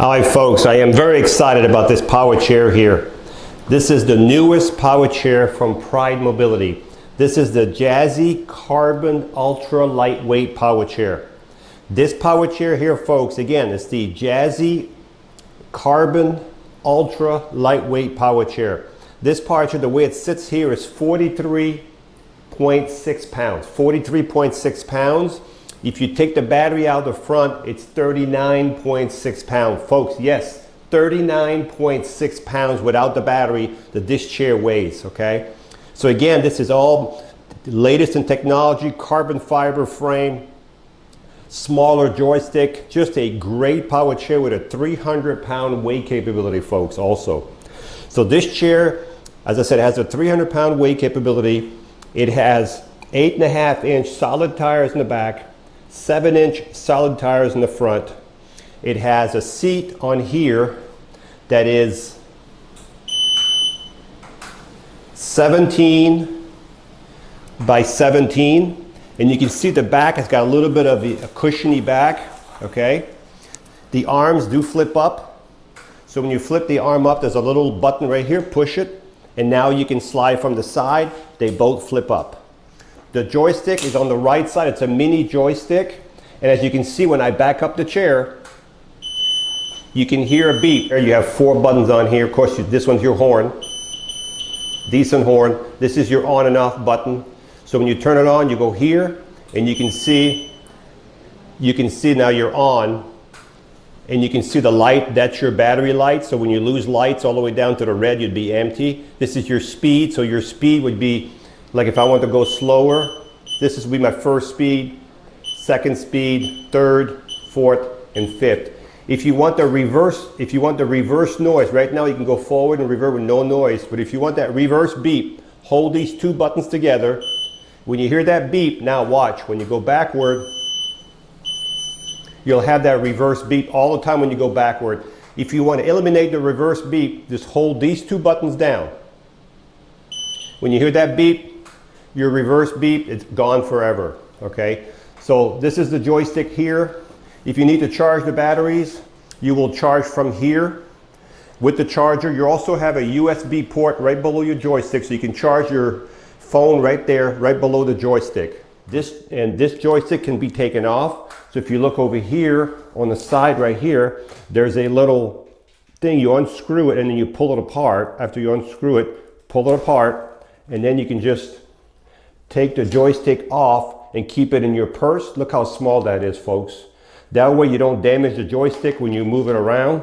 All right, folks, I am very excited about this power chair here. This is the newest power chair from Pride Mobility. This is the Jazzy Carbon Ultra Lightweight Power Chair. This power chair here, folks, again, it's the Jazzy Carbon Ultra Lightweight Power Chair. This power chair, the way it sits here, is 43.6 pounds. 43.6 pounds. If you take the battery out the front, it's 39.6 pounds. Folks, yes, 39.6 pounds without the battery that this chair weighs, okay? So again, this is all the latest in technology, carbon fiber frame, smaller joystick, just a great power chair with a 300-pound weight capability, folks, also. So this chair, as I said, has a 300-pound weight capability. It has 8.5-inch solid tires in the back, 7-inch solid tires in the front. It has a seat on here that is 17 by 17, and you can see the back has got a little bit of a cushiony back, okay? The arms do flip up, so when you flip the arm up, there's a little button right here, push it, and now you can slide from the side. They both flip up. The joystick is on the right side. It's a mini joystick, and as you can see, when I back up the chair, you can hear a beep. You have 4 buttons on here. Of course, this one's your horn. Decent horn. This is your on and off button. So when you turn it on, you go here, and you can see now you're on, and you can see the light. That's your battery light. So when you lose lights all the way down to the red, you'd be empty. This is your speed. So your speed would be, like if I want to go slower, this would be my first speed, second speed, third, fourth, and fifth. If you want the reverse noise, right now you can go forward and reverse with no noise, but if you want that reverse beep, hold these 2 buttons together. When you hear that beep, now watch, when you go backward, you'll have that reverse beep all the time when you go backward. If you want to eliminate the reverse beep, just hold these 2 buttons down. When you hear that beep, your reverse beep, it's gone forever, okay? So this is the joystick here. If you need to charge the batteries, you will charge from here with the charger. You also have a USB port right below your joystick, so you can charge your phone right there, right below the joystick. This joystick can be taken off. So if you look over here on the side right here, there's a little thing. You unscrew it and then you pull it apart. After you unscrew it, pull it apart, and then you can just take the joystick off and keep it in your purse. Look how small that is, folks. That way you don't damage the joystick when you move it around.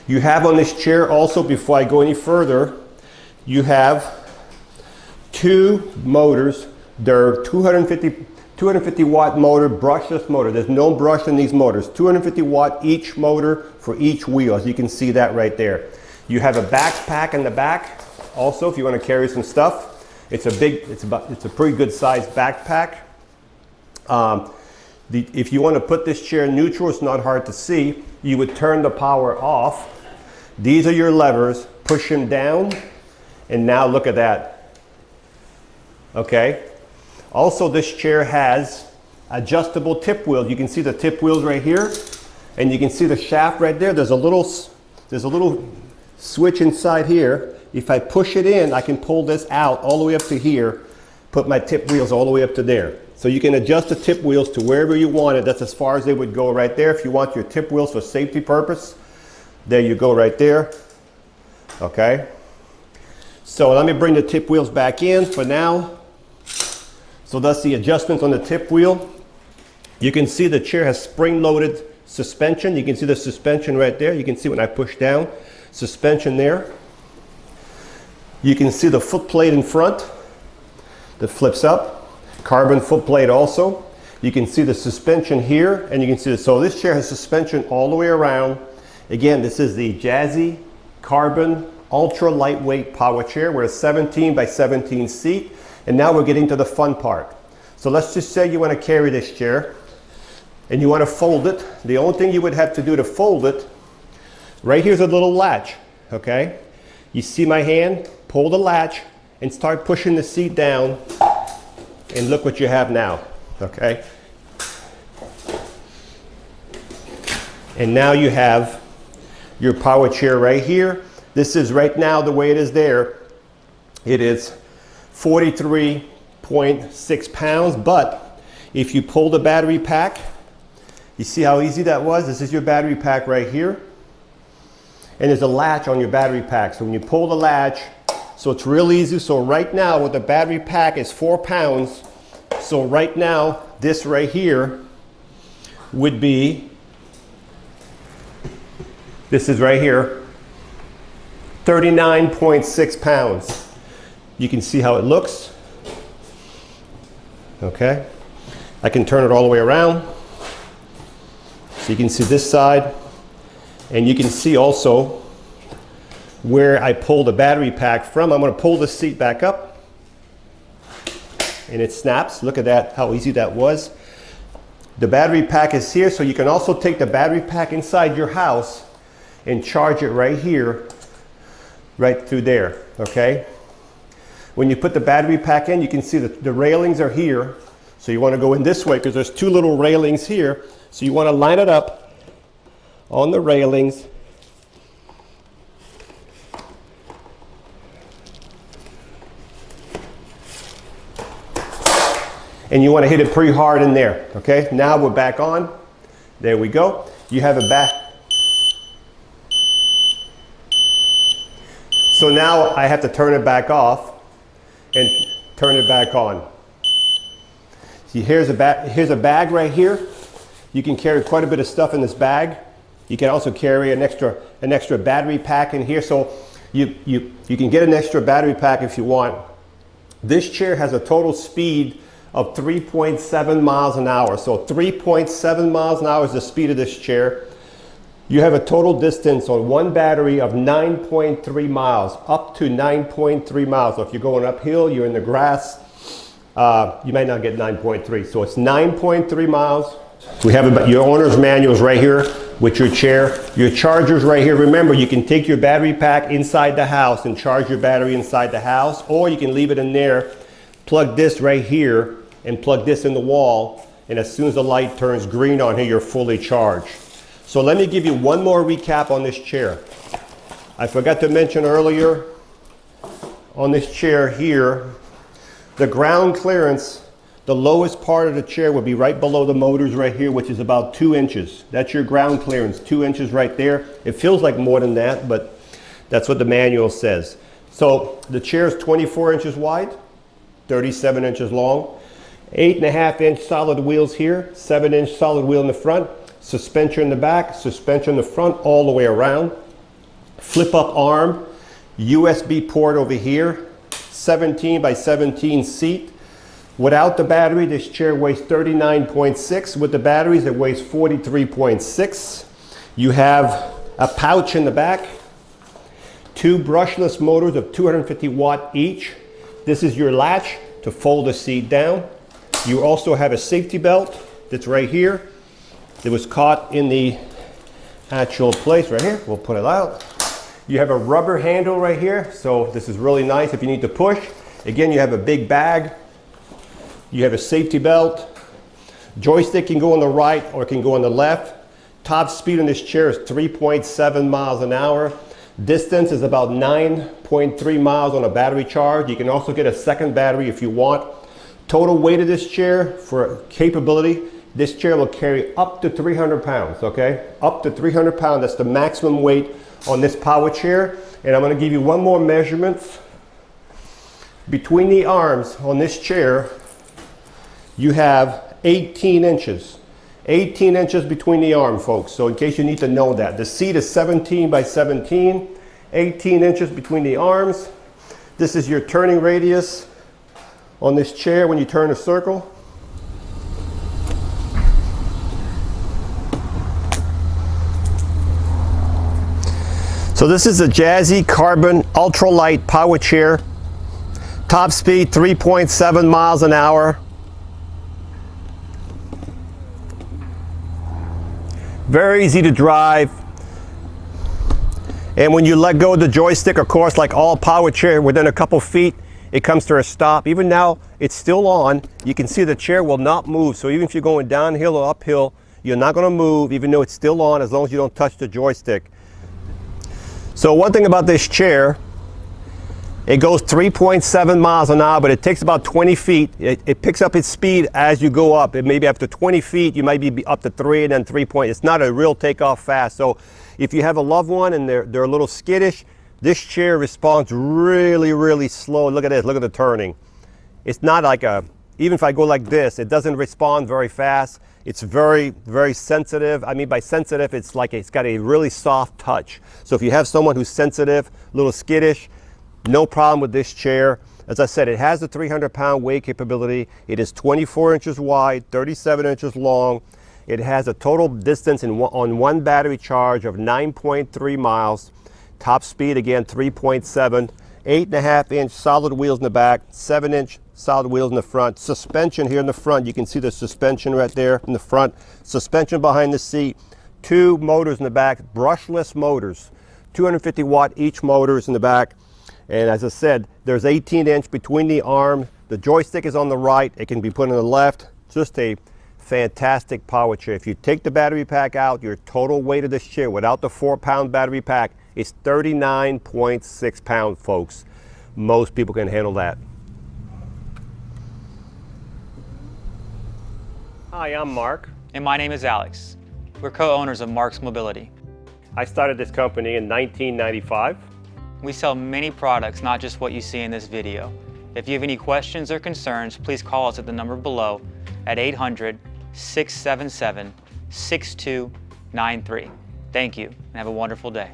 You have on this chair also, before I go any further, you have 2 motors. They're 250 watt motor, brushless motor. There's no brush in these motors. 250 watt each motor for each wheel, as you can see that right there. You have a backpack in the back also if you want to carry some stuff. It's a pretty good sized backpack. If you want to put this chair in neutral, it's not hard to see. You would turn the power off. These are your levers. Push them down, and now look at that. Okay. Also, this chair has adjustable tip wheels. You can see the tip wheels right here, and you can see the shaft right there. There's a little switch inside here. If I push it in, I can pull this out all the way up to here, put my tip wheels all the way up to there. So you can adjust the tip wheels to wherever you want it. That's as far as they would go right there. If you want your tip wheels for safety purpose, there you go right there. Okay. So let me bring the tip wheels back in for now. So that's the adjustments on the tip wheel. You can see the chair has spring-loaded suspension. You can see the suspension right there. You can see when I push down, suspension there. You can see the foot plate in front that flips up. Carbon foot plate also. You can see the suspension here, and you can see this. So this chair has suspension all the way around. Again, this is the Jazzy Carbon Ultra Lightweight Power Chair. We're a 17 by 17 seat. And now we're getting to the fun part. So let's just say you want to carry this chair and you want to fold it. The only thing you would have to do to fold it, right here's a little latch, okay? You see my hand? Pull the latch and start pushing the seat down, and look what you have now, okay? And now you have your power chair right here. This is right now the way it is there. It is 43.6 pounds, but if you pull the battery pack, you see how easy that was? This is your battery pack right here. And there's a latch on your battery pack. So when you pull the latch, so it's real easy. So right now with the battery pack is 4 pounds. So right now, this right here would be, this is right here, 39.6 pounds. You can see how it looks. Okay. I can turn it all the way around. So you can see this side, and you can see also where I pull the battery pack from. I'm going to pull the seat back up, and it snaps. Look at that, how easy that was. The battery pack is here, so you can also take the battery pack inside your house and charge it right here, right through there, okay? When you put the battery pack in, you can see that the railings are here. So you want to go in this way because there's 2 little railings here. So you want to line it up on the railings. And you want to hit it pretty hard in there. Okay, now we're back on. There we go. You have it back. So now I have to turn it back off and turn it back on. See, here's a bag right here. You can carry quite a bit of stuff in this bag. You can also carry an extra battery pack in here. So you can get an extra battery pack if you want. This chair has a total speed of 3.7 miles an hour. So 3.7 miles an hour is the speed of this chair. You have a total distance on one battery of 9.3 miles, up to 9.3 miles. So if you're going uphill, you're in the grass, you might not get 9.3. So it's 9.3 miles. We have your owner's manuals right here with your chair. Your chargers right here. Remember, you can take your battery pack inside the house and charge your battery inside the house, or you can leave it in there, plug this right here, and plug this in the wall, and as soon as the light turns green on here, you're fully charged. So let me give you one more recap on this chair. I forgot to mention earlier, on this chair here, the ground clearance, the lowest part of the chair would be right below the motors right here, which is about 2 inches. That's your ground clearance, 2 inches right there. It feels like more than that, but that's what the manual says. So the chair is 24 inches wide, 37 inches long, 8.5-inch solid wheels here, 7-inch solid wheel in the front, suspension in the back, suspension in the front, all the way around. Flip up arm, USB port over here, 17 by 17 seat. Without the battery, this chair weighs 39.6. With the batteries, it weighs 43.6. You have a pouch in the back, 2 brushless motors of 250 watt each. This is your latch to fold the seat down. You also have a safety belt that's right here. It was caught in the actual place right here. We'll put it out. You have a rubber handle right here. So this is really nice if you need to push. Again, you have a big bag. You have a safety belt. Joystick can go on the right or it can go on the left. Top speed on this chair is 3.7 miles an hour. Distance is about 9.3 miles on a battery charge. You can also get a second battery if you want. Total weight of this chair for capability, this chair will carry up to 300 pounds, okay? Up to 300 pounds, that's the maximum weight on this power chair. And I'm gonna give you one more measurement. Between the arms on this chair, you have 18 inches. 18 inches between the arms, folks. So in case you need to know that. The seat is 17 by 17, 18 inches between the arms. This is your turning radius on this chair when you turn a circle. So this is a Jazzy Carbon Ultralight Power Chair. Top speed 3.7 miles an hour. Very easy to drive. And when you let go of the joystick, of course, like all power chair, within a couple feet, it comes to a stop. Even now, it's still on. You can see the chair will not move. So even if you're going downhill or uphill, you're not going to move, even though it's still on, as long as you don't touch the joystick. So one thing about this chair, it goes 3.7 miles an hour, but it takes about 20 feet. It picks up its speed as you go up. It maybe after 20 feet, you might be up to 3 and then 3 point. It's not a real takeoff fast. So if you have a loved one and they're a little skittish, this chair responds really, really slow. Look at this, look at the turning. It's not like even if I go like this, it doesn't respond very fast. It's very, very sensitive. I mean, by sensitive, it's like it's got a really soft touch. So if you have someone who's sensitive, a little skittish, no problem with this chair. As I said, it has the 300-pound weight capability. It is 24 inches wide, 37 inches long. It has a total distance on one battery charge of 9.3 miles. Top speed, again, 3.7. 8.5-inch solid wheels in the back, 7-inch solid wheels in the front. Suspension here in the front. You can see the suspension right there in the front. Suspension behind the seat. 2 motors in the back, brushless motors. 250 watt each motors in the back. And as I said, there's 18-inch between the arm. The joystick is on the right. It can be put on the left. Just a fantastic power chair. If you take the battery pack out, your total weight of this chair without the 4-pound battery pack is 39.6 pounds, folks. Most people can handle that. Hi, I'm Mark. And my name is Alex. We're co-owners of Marc's Mobility. I started this company in 1995. We sell many products, not just what you see in this video. If you have any questions or concerns, please call us at the number below at 800-677-6293. Thank you, and have a wonderful day.